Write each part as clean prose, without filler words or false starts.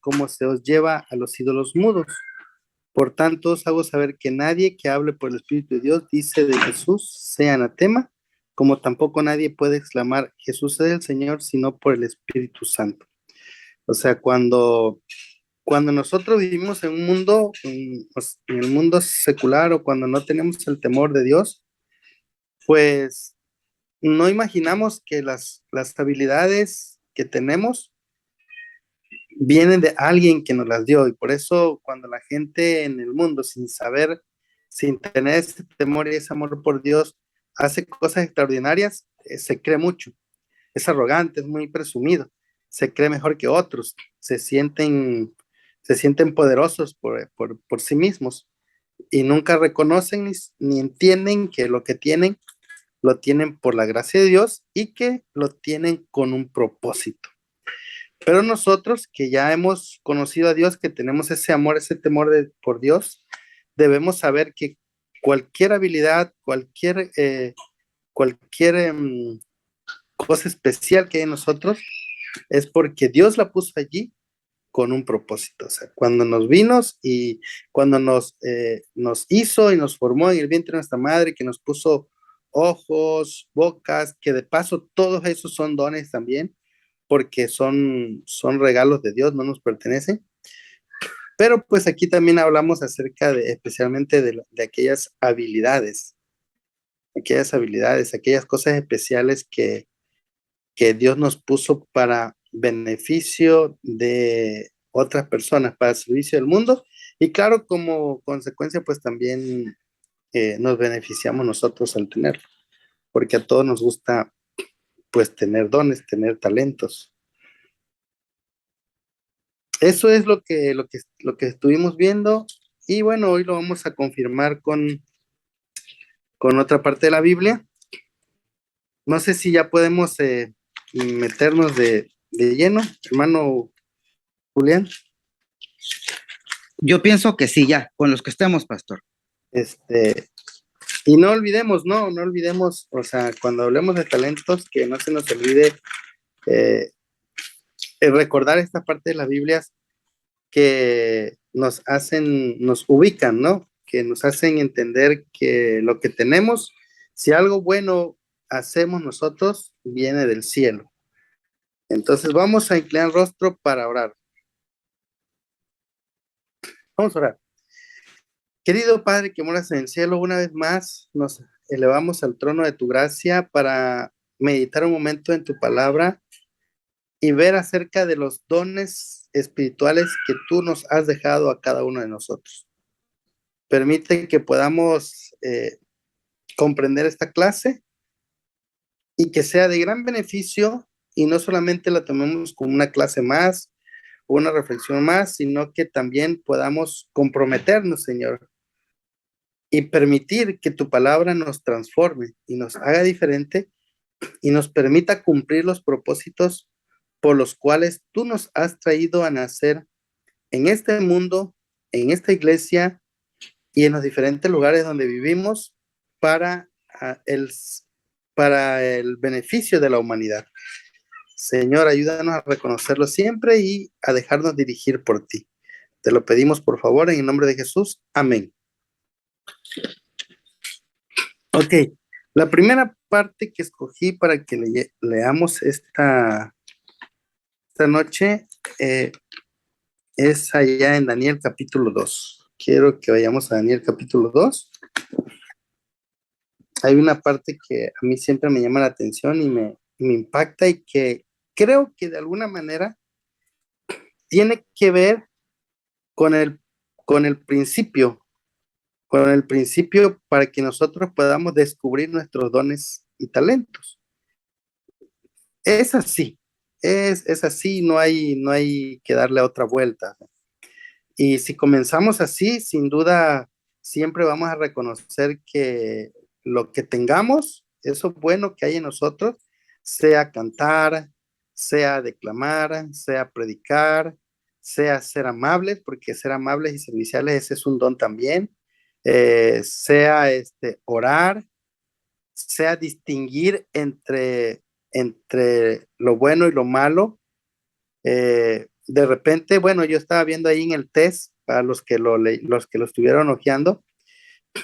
como se os lleva a los ídolos mudos. Por tanto, os hago saber que nadie que hable por el Espíritu de Dios dice de Jesús sea anatema, como tampoco nadie puede exclamar Jesús es el Señor, sino por el Espíritu Santo. O sea, cuando nosotros vivimos en un mundo, en el mundo secular, o cuando no tenemos el temor de Dios, pues no imaginamos que las habilidades que tenemos vienen de alguien que nos las dio. Y por eso cuando la gente en el mundo, sin saber, sin tener ese temor y ese amor por Dios, hace cosas extraordinarias, se cree mucho. Es arrogante, es muy presumido, se cree mejor que otros, se sienten poderosos por sí mismos y nunca reconocen ni entienden que lo que tienen lo tienen por la gracia de Dios y que lo tienen con un propósito. Pero nosotros que ya hemos conocido a Dios, que tenemos ese amor, ese temor por Dios, debemos saber que cualquier habilidad, cualquier cosa especial que hay en nosotros, es porque Dios la puso allí con un propósito. O sea, cuando nos vino y cuando nos hizo y nos formó en el vientre de nuestra madre, que nos puso ojos, bocas, que de paso todos esos son dones también, porque son regalos de Dios, no nos pertenecen. Pero pues aquí también hablamos acerca especialmente de aquellas cosas especiales que Dios nos puso para beneficio de otras personas, para el servicio del mundo. Y claro, como consecuencia, pues también nos beneficiamos nosotros al tenerlo, porque a todos nos gusta pues tener dones, tener talentos. Eso es lo que estuvimos viendo y bueno, hoy lo vamos a confirmar con otra parte de la Biblia. No sé si ya podemos meternos de lleno, hermano Julián. Yo pienso que sí, ya, con los que estemos, pastor. Y no olvidemos, no olvidemos, o sea, cuando hablemos de talentos, que no se nos olvide recordar esta parte de las Biblias que nos ubican, ¿no? Que nos hacen entender que lo que tenemos, si algo bueno hacemos nosotros, viene del cielo. Entonces vamos a inclinar rostro para orar. Vamos a orar. Querido Padre que moras en el cielo, una vez más nos elevamos al trono de tu gracia para meditar un momento en tu palabra y ver acerca de los dones espirituales que tú nos has dejado a cada uno de nosotros. Permite que podamos comprender esta clase y que sea de gran beneficio y no solamente la tomemos como una clase más o una reflexión más, sino que también podamos comprometernos, Señor, y permitir que tu palabra nos transforme y nos haga diferente y nos permita cumplir los propósitos por los cuales tú nos has traído a nacer en este mundo, en esta iglesia y en los diferentes lugares donde vivimos para para el beneficio de la humanidad. Señor, ayúdanos a reconocerlo siempre y a dejarnos dirigir por ti. Te lo pedimos, por favor, en el nombre de Jesús. Amén. Ok, la primera parte que escogí para que leamos esta noche es allá en Daniel capítulo 2. Quiero que vayamos a Daniel capítulo 2. Hay una parte que a mí siempre me llama la atención y me impacta y que creo que de alguna manera tiene que ver con el principio, para que nosotros podamos descubrir nuestros dones y talentos. Es así, es así, no hay que darle otra vuelta. Y si comenzamos así, sin duda, siempre vamos a reconocer que lo que tengamos, eso bueno que hay en nosotros, sea cantar, sea declamar, sea predicar, sea ser amables, porque ser amables y serviciales, ese es un don también, sea orar, sea distinguir entre lo bueno y lo malo, de repente, bueno, yo estaba viendo ahí en el test, para los que lo estuvieron hojeando,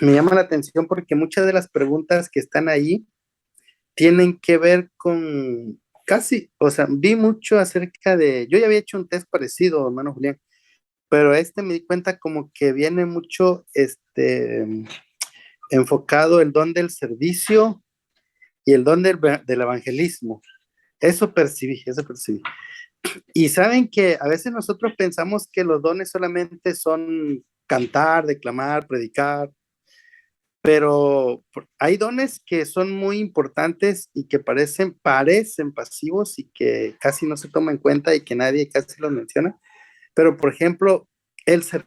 me llama la atención porque muchas de las preguntas que están ahí tienen que ver con casi, o sea, vi mucho acerca de, yo ya había hecho un test parecido, hermano Julián, pero me di cuenta como que viene mucho, enfocado el don del servicio y el don del evangelismo. Eso percibí, eso percibí. Y saben que a veces nosotros pensamos que los dones solamente son cantar, declamar, predicar, pero hay dones que son muy importantes y que parecen pasivos y que casi no se toman en cuenta y que nadie casi los menciona. Pero, por ejemplo, el ser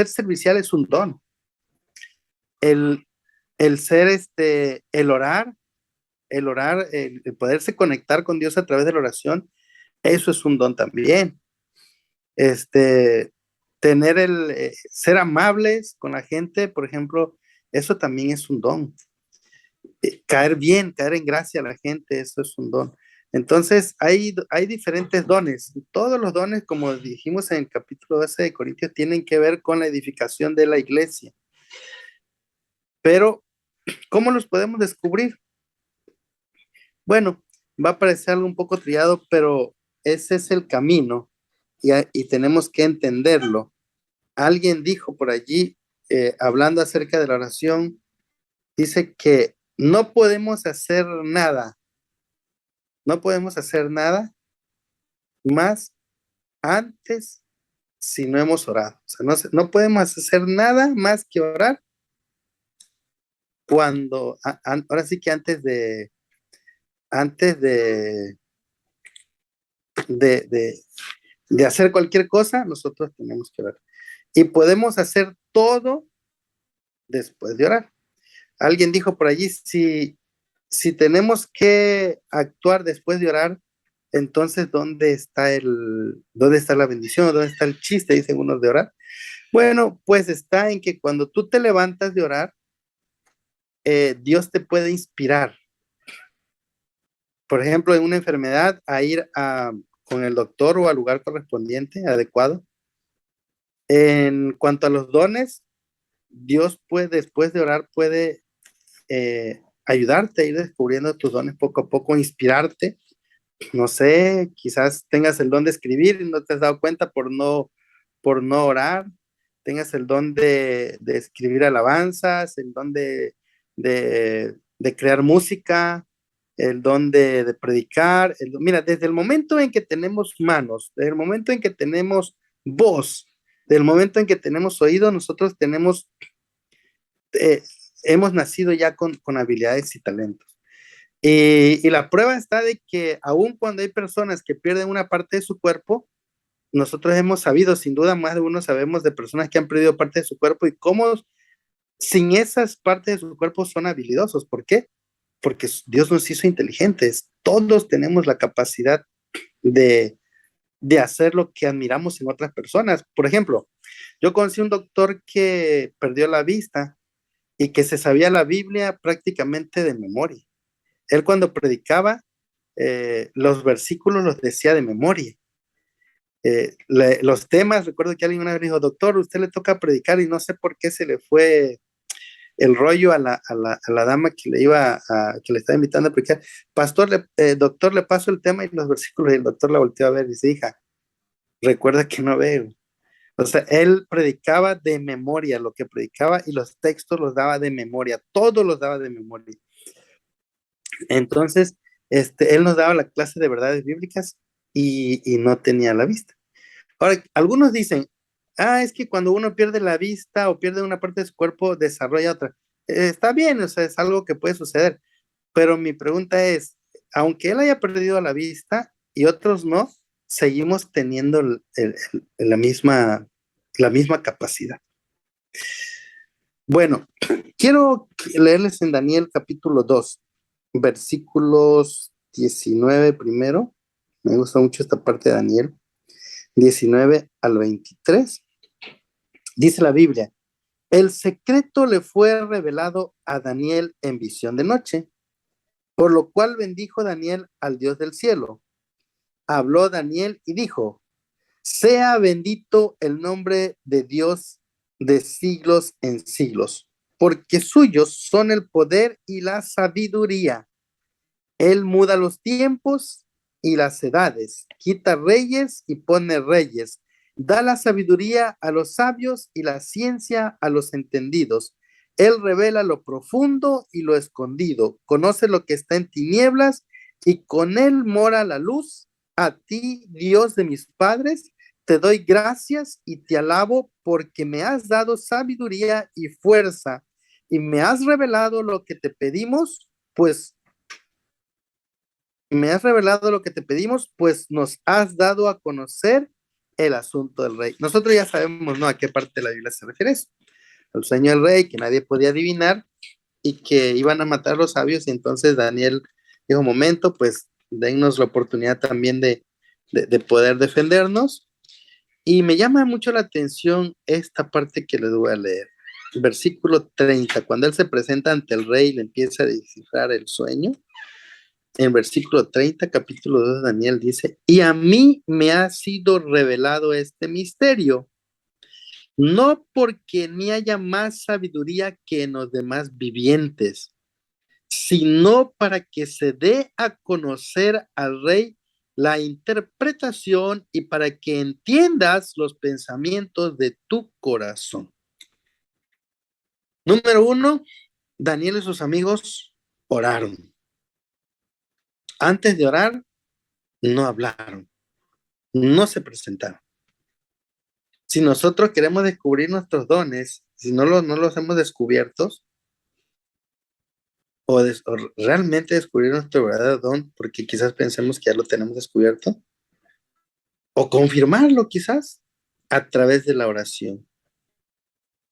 servicial es un don. El, el ser, el poderse conectar con Dios a través de la oración, eso es un don también. Este, tener ser amables con la gente, por ejemplo, eso también es un don. Caer bien, caer en gracia a la gente, eso es un don. Entonces, hay diferentes dones. Todos los dones, como dijimos en el capítulo 12 de Corintios, tienen que ver con la edificación de la iglesia. Pero, ¿cómo los podemos descubrir? Bueno, va a parecer algo un poco trillado, pero ese es el camino y tenemos que entenderlo. Alguien dijo por allí, hablando acerca de la oración, dice que no podemos hacer nada más antes si no hemos orado. O sea, no podemos hacer nada más que orar ahora sí que antes de, de, de hacer cualquier cosa, nosotros tenemos que orar. Y podemos hacer todo después de orar. Alguien dijo por allí, si tenemos que actuar después de orar, entonces, ¿dónde está la bendición? ¿Dónde está el chiste? Dicen unos de orar. Bueno, pues está en que cuando tú te levantas de orar, Dios te puede inspirar. Por ejemplo, en una enfermedad, con el doctor o al lugar correspondiente, adecuado. En cuanto a los dones, Dios puede, después de orar, puede ayudarte a ir descubriendo tus dones poco a poco, inspirarte. No sé, quizás tengas el don de escribir y no te has dado cuenta por no orar, tengas el don de escribir alabanzas, el don de crear música, el don de predicar. Mira, desde el momento en que tenemos manos, desde el momento en que tenemos voz, desde el momento en que tenemos oído, nosotros eh, hemos nacido ya con habilidades y talentos. Y la prueba está de que aun cuando hay personas que pierden una parte de su cuerpo, nosotros hemos sabido, sin duda más de uno sabemos de personas que han perdido parte de su cuerpo y cómo sin esas partes de su cuerpo son habilidosos. ¿Por qué? Porque Dios nos hizo inteligentes. Todos tenemos la capacidad de, de hacer lo que admiramos en otras personas. Por ejemplo, yo conocí un doctor que perdió la vista y que se sabía la Biblia prácticamente de memoria. Él cuando predicaba, los versículos los decía de memoria. Los temas, recuerdo que alguien una vez dijo, doctor, usted le toca predicar y no sé por qué se le fue el rollo a la dama que que le estaba invitando a predicar. Doctor, le paso el tema y los versículos y el doctor la volteó a ver y dice, hija, recuerda que no veo. O sea, él predicaba de memoria lo que predicaba y los textos los daba de memoria, todos los daba de memoria. Entonces, él nos daba la clase de verdades bíblicas y no tenía la vista. Ahora, algunos dicen, es que cuando uno pierde la vista o pierde una parte de su cuerpo, desarrolla otra. Está bien, o sea, es algo que puede suceder, pero mi pregunta es, aunque él haya perdido la vista y otros no, seguimos teniendo la misma capacidad. Bueno, quiero leerles en Daniel capítulo 2, versículos 19 primero. Me gusta mucho esta parte de Daniel. 19 al 23. Dice la Biblia, el secreto le fue revelado a Daniel en visión de noche, por lo cual bendijo Daniel al Dios del cielo. Habló Daniel y dijo, Sea bendito el nombre de Dios de siglos en siglos, porque suyos son el poder y la sabiduría. Él muda los tiempos y las edades, quita reyes y pone reyes, da la sabiduría a los sabios y la ciencia a los entendidos. Él revela lo profundo y lo escondido, conoce lo que está en tinieblas y con él mora la luz. A ti, Dios de mis padres, te doy gracias y te alabo porque me has dado sabiduría y fuerza y me has revelado lo que te pedimos, pues me has revelado lo que te pedimos, pues nos has dado a conocer el asunto del rey. Nosotros ya sabemos, ¿no? A qué parte de la Biblia se refiere eso. El sueño del rey que nadie podía adivinar y que iban a matar a los sabios y entonces Daniel dijo, momento, pues dennos la oportunidad también de poder defendernos. Y me llama mucho la atención esta parte que les voy a leer. Versículo 30, cuando él se presenta ante el rey y le empieza a descifrar el sueño, en versículo 30, capítulo 2 de Daniel dice, y a mí me ha sido revelado este misterio, no porque ni haya más sabiduría que en los demás vivientes, sino para que se dé a conocer al rey la interpretación y para que entiendas los pensamientos de tu corazón. Número 1, Daniel y sus amigos oraron. Antes de orar, no hablaron, no se presentaron. Si nosotros queremos descubrir nuestros dones, si no los hemos descubiertos, o realmente descubrir nuestro verdadero don, porque quizás pensemos que ya lo tenemos descubierto, o confirmarlo quizás a través de la oración.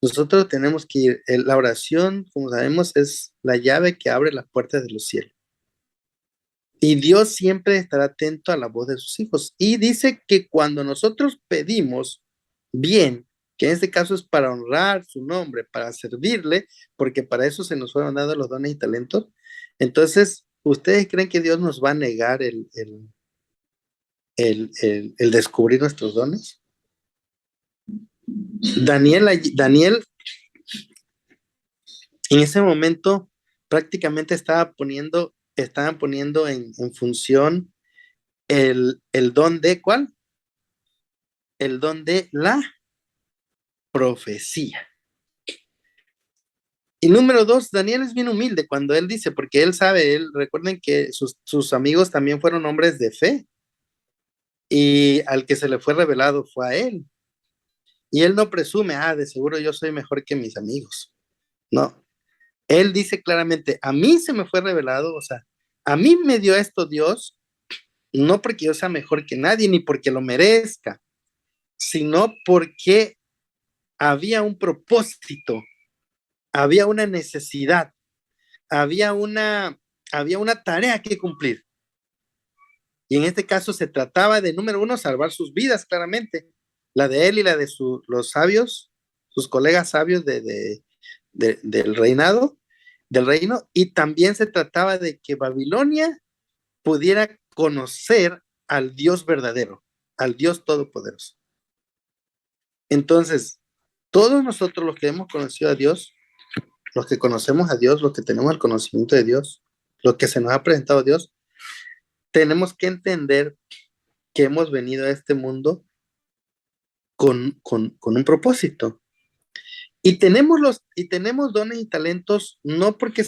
Nosotros tenemos que ir, la oración, como sabemos, es la llave que abre las puertas de los cielos. Y Dios siempre estará atento a la voz de sus hijos. Y dice que cuando nosotros pedimos bien, que en este caso es para honrar su nombre, para servirle, porque para eso se nos fueron dados los dones y talentos, entonces, ¿ustedes creen que Dios nos va a negar el descubrir nuestros dones? Daniel en ese momento prácticamente estaban poniendo en función el don de ¿cuál? El don de la profecía. Y número 2, Daniel es bien humilde cuando él dice, porque él sabe, recuerden que sus amigos también fueron hombres de fe, y al que se le fue revelado fue a él. Y él no presume, de seguro yo soy mejor que mis amigos. No, él dice claramente, a mí se me fue revelado, o sea, a mí me dio esto Dios, no porque yo sea mejor que nadie, ni porque lo merezca, sino porque había un propósito, había una necesidad, había una tarea que cumplir. Y en este caso se trataba de, número 1, salvar sus vidas, claramente, la de él y la de los sabios, sus colegas sabios del reinado, del reino, y también se trataba de que Babilonia pudiera conocer al Dios verdadero, al Dios todopoderoso. Entonces, todos nosotros los que hemos conocido a Dios, los que conocemos a Dios, los que tenemos el conocimiento de Dios, lo que se nos ha presentado a Dios, tenemos que entender que hemos venido a este mundo con un propósito. Y tenemos dones y talentos no porque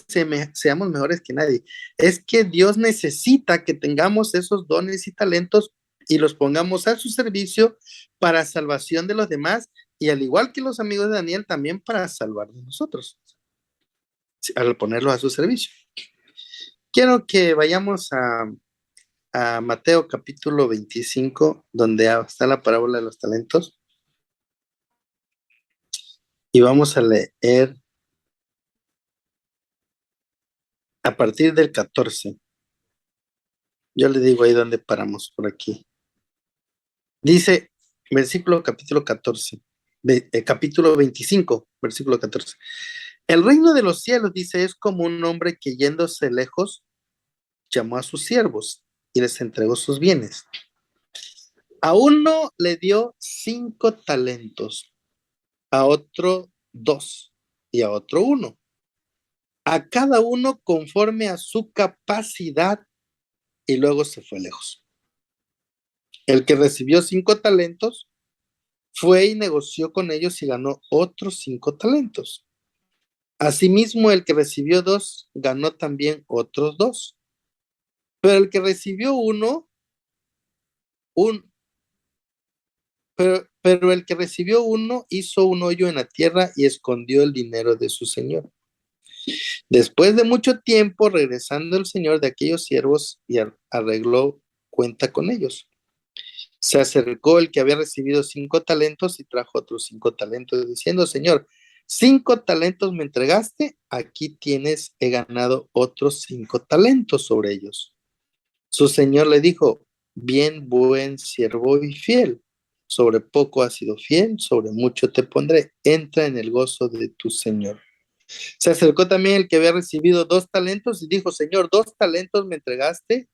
seamos mejores que nadie, es que Dios necesita que tengamos esos dones y talentos y los pongamos a su servicio para salvación de los demás y al igual que los amigos de Daniel, también para salvar de nosotros, al ponerlos a su servicio. Quiero que vayamos a Mateo capítulo 25, donde está la parábola de los talentos. Y vamos a leer a partir del 14. Yo le digo ahí donde paramos por aquí. Dice, capítulo 14, capítulo 25, versículo 14. El reino de los cielos, dice, es como un hombre que yéndose lejos, llamó a sus siervos y les entregó sus bienes. A uno le dio 5 talentos, a otro 2 y a otro 1. A cada uno conforme a su capacidad, y luego se fue lejos. El que recibió 5 talentos fue y negoció con ellos y ganó otros 5 talentos. Asimismo, el que recibió 2 ganó también otros 2. Pero el que recibió un, pero el que recibió 1 hizo un hoyo en la tierra y escondió el dinero de su señor. Después de mucho tiempo, regresando el señor de aquellos siervos y arregló cuenta con ellos. Se acercó el que había recibido 5 talentos y trajo otros 5 talentos, diciendo: Señor, 5 talentos me entregaste, aquí tienes, he ganado otros 5 talentos sobre ellos. Su señor le dijo: bien, buen siervo y fiel, sobre poco has sido fiel, sobre mucho te pondré, entra en el gozo de tu señor. Se acercó también el que había recibido 2 talentos y dijo: Señor, 2 talentos me entregaste,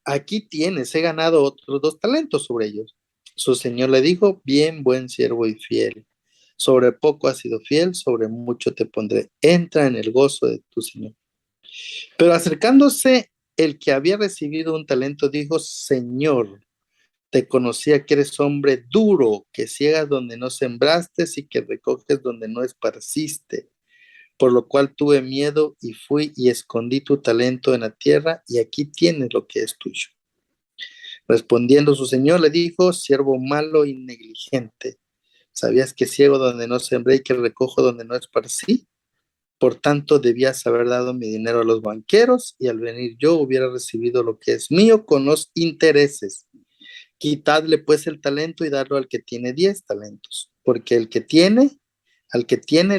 aquí tienes, he ganado otros 2 talentos sobre ellos. Su señor le dijo: bien, buen siervo y fiel, sobre poco has sido fiel, sobre mucho te pondré, entra en el gozo de tu señor. Pero acercándose el que había recibido un talento, dijo: Señor, te conocía que eres hombre duro, que ciegas donde no sembraste y que recoges donde no esparciste. Por lo cual tuve miedo y fui y escondí tu talento en la tierra, y aquí tienes lo que es tuyo. Respondiendo su señor le dijo: siervo malo y negligente, ¿sabías que ciego donde no sembré y que recojo donde no esparcí? Por tanto, debías haber dado mi dinero a los banqueros, y al venir yo hubiera recibido lo que es mío con los intereses. Quitadle pues el talento y darlo al que tiene 10 talentos, porque al que tiene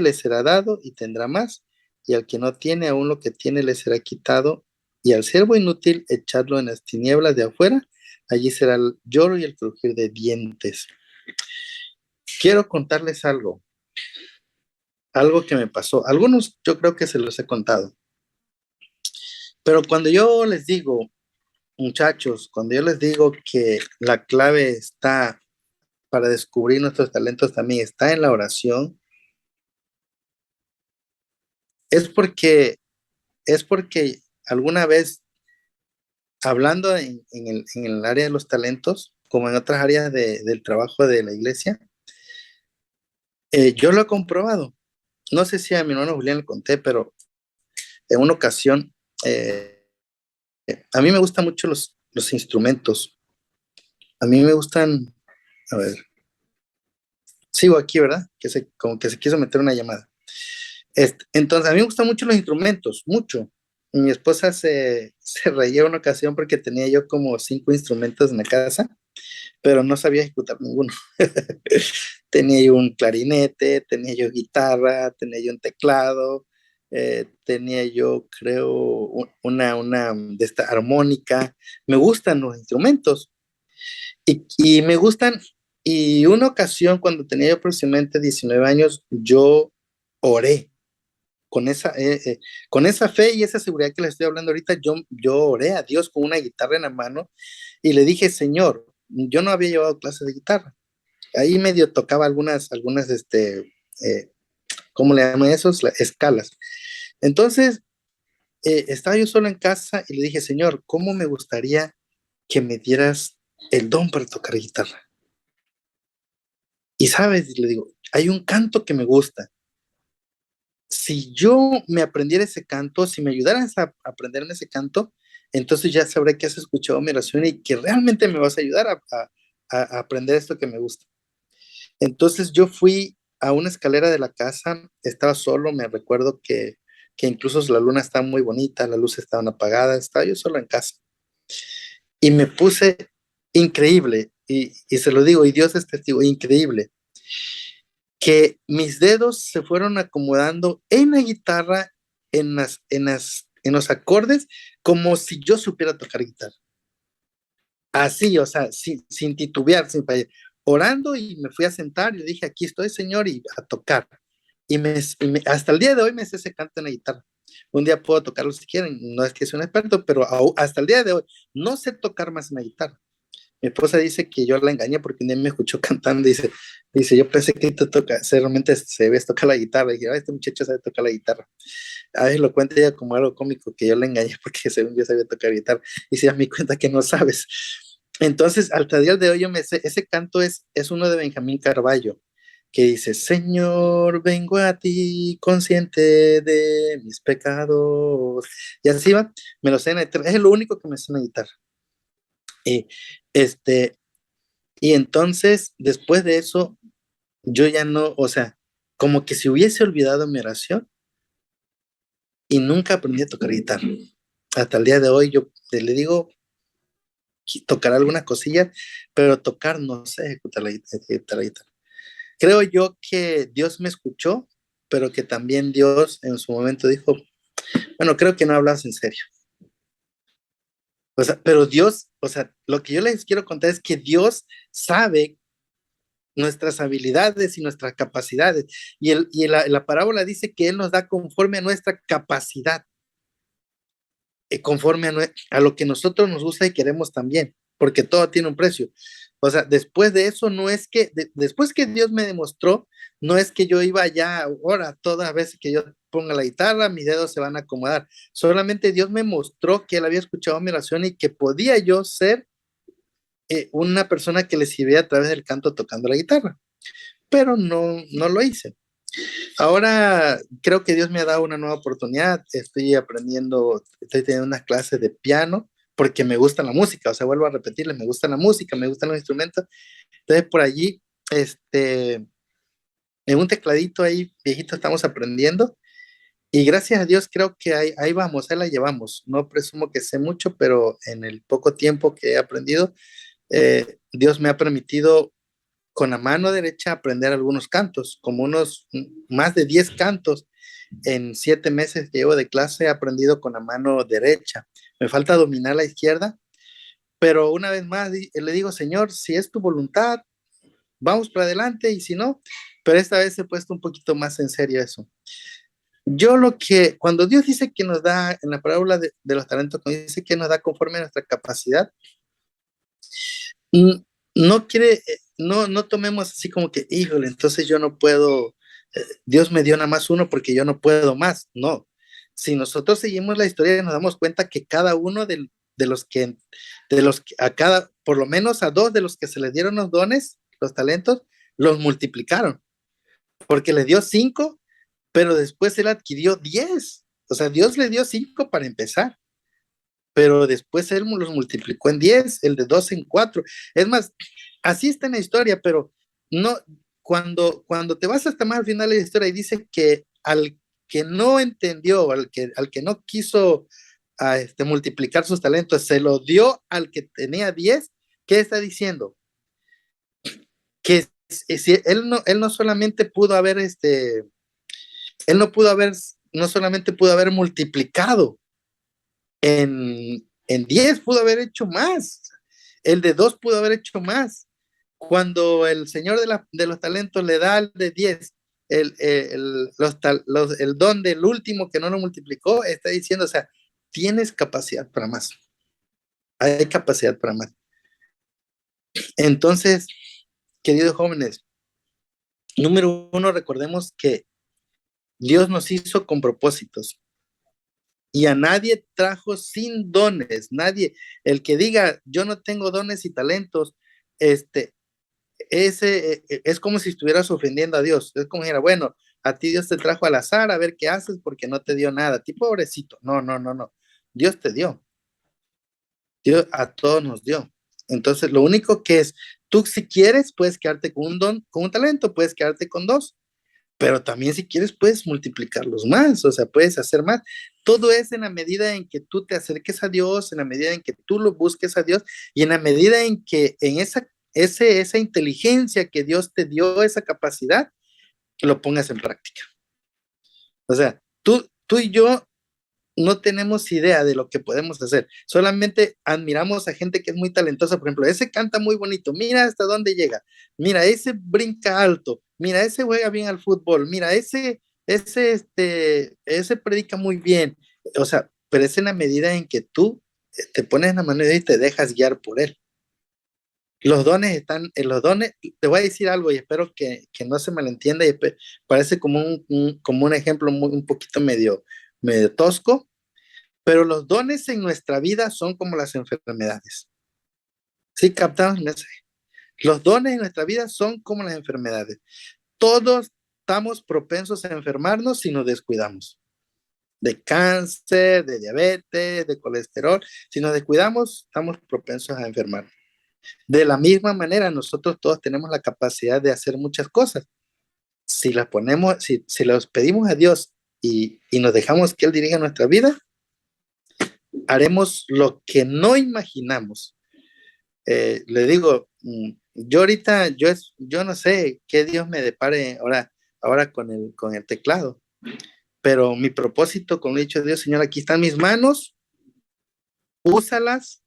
le será dado y tendrá más, y al que no tiene, aún lo que tiene le será quitado. Y al siervo inútil, echadlo en las tinieblas de afuera, allí será el lloro y el crujir de dientes. Quiero contarles algo que me pasó. Algunos yo creo que se los he contado, pero cuando yo les digo, muchachos, cuando yo les digo que la clave está para descubrir nuestros talentos también está en la oración, es porque, es porque alguna vez, hablando en el área de los talentos, como en otras áreas del trabajo de la iglesia, yo lo he comprobado. No sé si a mi hermano Julián le conté, pero en una ocasión, a mí me gustan mucho los instrumentos. A mí me gustan, a ver, sigo aquí, ¿verdad? Como que se quiso meter una llamada. Entonces, a mí me gustan mucho los instrumentos, mucho. Mi esposa se reía una ocasión porque tenía yo como 5 instrumentos en la casa, pero no sabía ejecutar ninguno. Tenía yo un clarinete, tenía yo guitarra, tenía yo un teclado, tenía yo, creo, una de esta armónica. Me gustan los instrumentos y me gustan. Y una ocasión, cuando tenía yo aproximadamente 19 años, yo oré con con esa fe y esa seguridad que les estoy hablando ahorita. Yo oré a Dios con una guitarra en la mano y le dije: Señor, yo no había llevado clases de guitarra. Ahí medio tocaba algunas, ¿cómo le llaman esos? Escalas. Entonces, estaba yo solo en casa y le dije: Señor, ¿cómo me gustaría que me dieras el don para tocar guitarra? Y sabes, le digo, hay un canto que me gusta. Si yo me aprendiera ese canto, si me ayudaras a aprenderme ese canto, entonces ya sabré que has escuchado mi oración y que realmente me vas a ayudar a aprender esto que me gusta. Entonces yo fui a una escalera de la casa, estaba solo, me recuerdo que incluso la luna estaba muy bonita, las luces estaban apagadas, estaba yo solo en casa. Y me puse increíble, y se lo digo, y Dios es testigo, increíble, que mis dedos se fueron acomodando en la guitarra, en los acordes, como si yo supiera tocar guitarra. Así, o sea, sin titubear, sin fallar. Orando, y me fui a sentar y le dije: aquí estoy, Señor, y a tocar. Hasta el día de hoy me sé ese canto en la guitarra. Un día puedo tocarlo si quieren, no es que sea un experto, pero hasta el día de hoy no sé tocar más en la guitarra, Mi esposa dice que yo la engañé porque un día me escuchó cantando, dice, yo pensé que tú tocas, realmente se ves tocar la guitarra, y dije, este muchacho sabe tocar la guitarra. A veces lo cuenta ella como algo cómico, que yo la engañé porque según yo sabía tocar guitarra, y se da mi cuenta que no sabes. Entonces, hasta el día de hoy yo me sé, ese canto es uno de Benjamín Carballo, que dice, Señor, vengo a ti consciente de mis pecados. Y así va, me lo sé en es lo único que me sé en la guitarra. Y, este, y entonces, después de eso, yo ya no, o sea, como que si hubiese olvidado mi oración y nunca aprendí a tocar guitarra. Hasta el día de hoy yo le digo, tocar algunas cosillas, pero tocar no sé ejecutar la guitarra. Creo yo que Dios me escuchó, pero que también Dios en su momento dijo, bueno, creo que no hablas en serio. O sea, pero Dios, o sea, lo que yo les quiero contar es que Dios sabe nuestras habilidades y nuestras capacidades. La parábola dice que Él nos da conforme a nuestra capacidad, conforme a lo que nosotros nos gusta y queremos también, porque todo tiene un precio. O sea, después de eso, no es que, después que Dios me demostró, no es que yo iba ya, ahora, todas las veces que yo ponga la guitarra, mis dedos se van a acomodar. Solamente Dios me mostró que Él había escuchado mi oración y que podía yo ser una persona que le sirviera a través del canto tocando la guitarra, pero no lo hice. Ahora creo que Dios me ha dado una nueva oportunidad. Estoy aprendiendo, estoy teniendo unas clases de piano porque me gusta la música. O sea, vuelvo a repetirle, me gusta la música, me gustan los instrumentos. Entonces, por allí, en un tecladito ahí viejito estamos aprendiendo. Y gracias a Dios creo que ahí vamos, ahí la llevamos. No presumo que sé mucho, pero en el poco tiempo que he aprendido, Dios me ha permitido con la mano derecha aprender algunos cantos, como unos más de 10 cantos en 7 meses que llevo de clase he aprendido con la mano derecha. Me falta dominar la izquierda, pero una vez más le digo, Señor, si es tu voluntad, vamos para adelante y si no, pero esta vez he puesto un poquito más en serio eso. Yo cuando Dios dice que nos da, en la parábola de los talentos, cuando dice que nos da conforme a nuestra capacidad, no quiere, no tomemos así como que, híjole, entonces yo no puedo, Dios me dio nada más uno porque yo no puedo más. No. Si nosotros seguimos la historia, nos damos cuenta que cada uno a cada, por lo menos a dos de los que se les dieron los dones, los talentos, los multiplicaron, porque le dio 5, pero después él adquirió 10. O sea, Dios le dio 5 para empezar, pero después él los multiplicó en 10, el de 2 en 4. Es más, así está en la historia, pero no, cuando te vas hasta más al final de la historia y dice que al que no entendió, al que no quiso multiplicar sus talentos, se lo dio al que tenía 10, ¿qué está diciendo? Que si él no solamente pudo haber, él no solamente pudo haber multiplicado, en 10 pudo haber hecho más, el de 2 pudo haber hecho más. Cuando el Señor de los talentos le da al de 10 el don del último que no lo multiplicó, está diciendo, o sea, tienes capacidad para más. Hay capacidad para más. Entonces, queridos jóvenes, número uno, recordemos que Dios nos hizo con propósitos. Y a nadie trajo sin dones, nadie, el que diga yo no tengo dones y talentos, es como si estuvieras ofendiendo a Dios, es como si dijera, bueno, a ti Dios te trajo al azar a ver qué haces porque no te dio nada, a ti pobrecito, no, Dios te dio, Dios a todos nos dio. Entonces lo único que es, tú si quieres puedes quedarte con un don, con un talento, puedes quedarte con dos, pero también si quieres puedes multiplicarlos más, o sea, puedes hacer más. Todo es en la medida en que tú te acerques a Dios, en la medida en que tú lo busques a Dios y en la medida en que en esa inteligencia que Dios te dio, esa capacidad, lo pongas en práctica. O sea, tú y yo no tenemos idea de lo que podemos hacer. Solamente admiramos a gente que es muy talentosa. Por ejemplo, ese canta muy bonito. Mira hasta dónde llega. Mira, ese brinca alto. Mira, ese juega bien al fútbol. Mira, ese predica muy bien. O sea, pero es en la medida en que tú te pones en la mano y te dejas guiar por él. Los dones están, en los dones, te voy a decir algo y espero que no se malentienda, y parece como como un ejemplo un poquito medio tosco, pero los dones en nuestra vida son como las enfermedades. ¿Sí captamos el mensaje? Los dones en nuestra vida son como las enfermedades. Todos estamos propensos a enfermarnos si nos descuidamos. De cáncer, de diabetes, de colesterol. Si nos descuidamos, estamos propensos a enfermarnos. De la misma manera, nosotros todos tenemos la capacidad de hacer muchas cosas. Si las ponemos, si las pedimos a Dios y nos dejamos que Él dirija nuestra vida, haremos lo que no imaginamos. Le digo, yo ahorita, yo no sé qué Dios me depare ahora con el teclado, pero mi propósito, como he dicho Dios, Señor, aquí están mis manos, úsalas.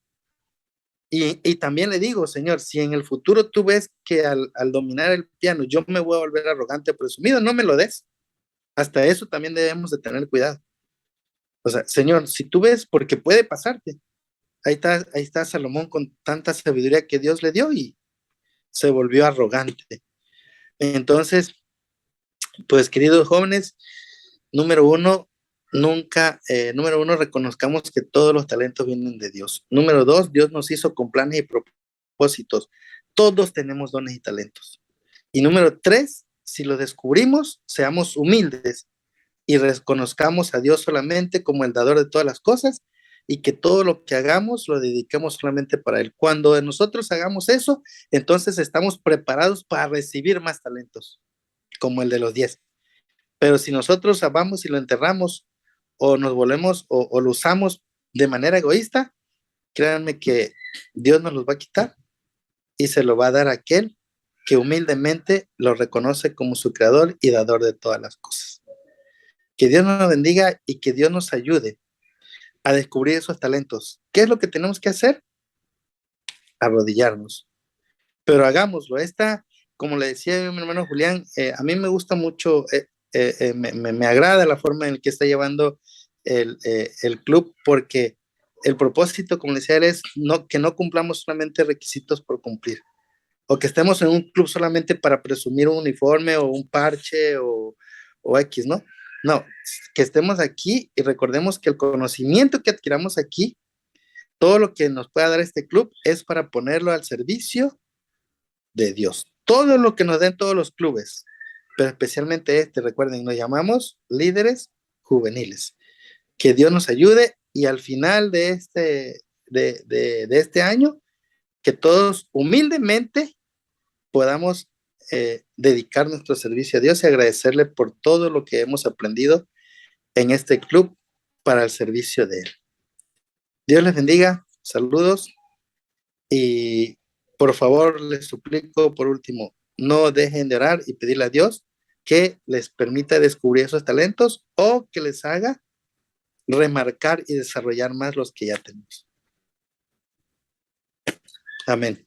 Y también le digo, Señor, si en el futuro tú ves que al dominar el piano yo me voy a volver arrogante, presumido, no me lo des. Hasta eso también debemos de tener cuidado. O sea, Señor, si tú ves, porque puede pasarte. Ahí está Salomón con tanta sabiduría que Dios le dio y se volvió arrogante. Entonces, pues queridos jóvenes, número uno, número uno, reconozcamos que todos los talentos vienen de Dios. Número dos, Dios nos hizo con planes y propósitos. Todos tenemos dones y talentos. Y número tres, si lo descubrimos, seamos humildes y reconozcamos a Dios solamente como el dador de todas las cosas y que todo lo que hagamos lo dediquemos solamente para Él. Cuando nosotros hagamos eso, entonces estamos preparados para recibir más talentos, como el de los 10. Pero si nosotros amamos y lo enterramos o nos volvemos o lo usamos de manera egoísta, créanme que Dios nos los va a quitar y se lo va a dar a aquel que humildemente lo reconoce como su creador y dador de todas las cosas. Que Dios nos bendiga y que Dios nos ayude a descubrir esos talentos. ¿Qué es lo que tenemos que hacer? Arrodillarnos. Pero hagámoslo. Como le decía a mi hermano Julián, a mí me gusta mucho, me agrada la forma en la que está llevando el club, porque el propósito, como le decía él, es que no cumplamos solamente requisitos por cumplir, o que estemos en un club solamente para presumir un uniforme o un parche o X, ¿no? No, que estemos aquí y recordemos que el conocimiento que adquiramos aquí, todo lo que nos pueda dar este club es para ponerlo al servicio de Dios. Todo lo que nos den todos los clubes, pero especialmente recuerden, nos llamamos líderes juveniles. Que Dios nos ayude y al final de este año, que todos humildemente podamos dedicar nuestro servicio a Dios y agradecerle por todo lo que hemos aprendido en este club para el servicio de Él. Dios les bendiga, saludos y por favor les suplico por último, no dejen de orar y pedirle a Dios que les permita descubrir esos talentos o que les haga remarcar y desarrollar más los que ya tenemos. Amén.